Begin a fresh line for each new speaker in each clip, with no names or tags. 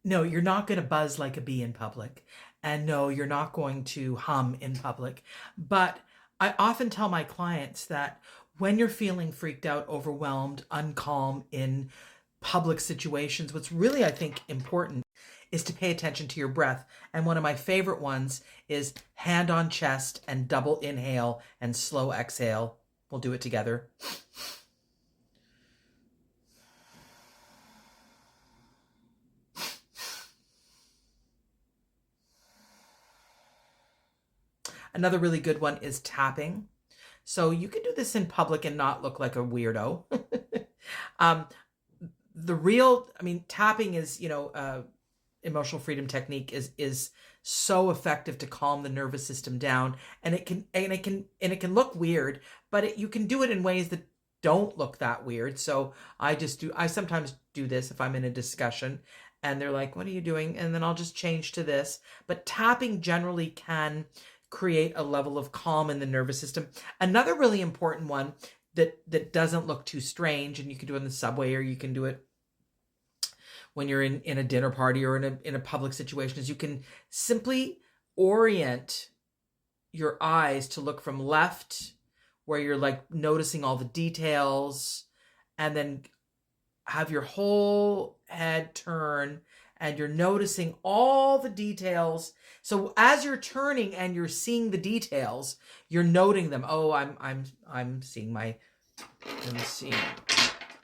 No, you're not going to buzz like a bee in public. And no, you're not going to hum in public. But I often tell my clients that when you're feeling freaked out, overwhelmed, uncalm in public situations, what's really, I think, important is to pay attention to your breath. And one of my favorite ones is hand on chest and double inhale and slow exhale. We'll do it together. Another really good one is tapping. So you can do this in public and not look like a weirdo. um, the real, I mean, tapping is, emotional freedom technique is so effective to calm the nervous system down, and it can look weird, but you can do it in ways that don't look that weird. So I sometimes do this if I'm in a discussion and they're like, what are you doing? And then I'll just change to this. But tapping generally can create a level of calm in the nervous system. Another really important one that doesn't look too strange, and you can do it in the subway or you can do it when you're in a dinner party or in a public situation, is you can simply orient your eyes to look from left, where you're like noticing all the details, and then have your whole head turn and you're noticing all the details. So as you're turning and you're seeing the details, you're noting them. Oh, I'm seeing my let me see.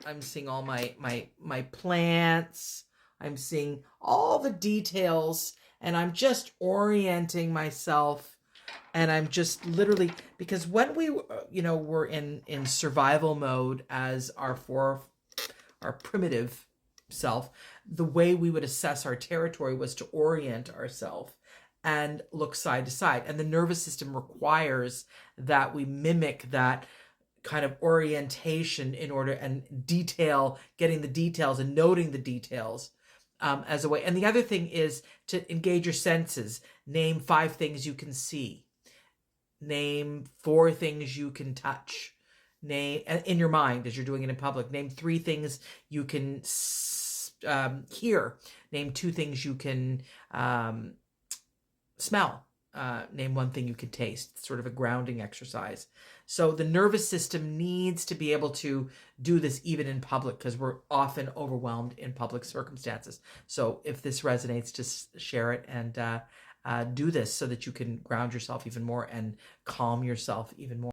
I'm seeing all my plants. I'm seeing all the details, and I'm just orienting myself, and I'm just literally, because when we were in survival mode as our primitive self, the way we would assess our territory was to orient ourselves and look side to side, and the nervous system requires that we mimic that kind of orientation in order, and getting the details and noting the details as a way. And the other thing is to engage your senses. Name 5 things you can see. Name 4 things you can touch. Name in your mind as you're doing it in public. Name 3 things you can hear. Name 2 things you can smell. Name 1 thing you could taste. It's sort of a grounding exercise. So the nervous system needs to be able to do this even in public, because we're often overwhelmed in public circumstances. So if this resonates, just share it and do this so that you can ground yourself even more and calm yourself even more.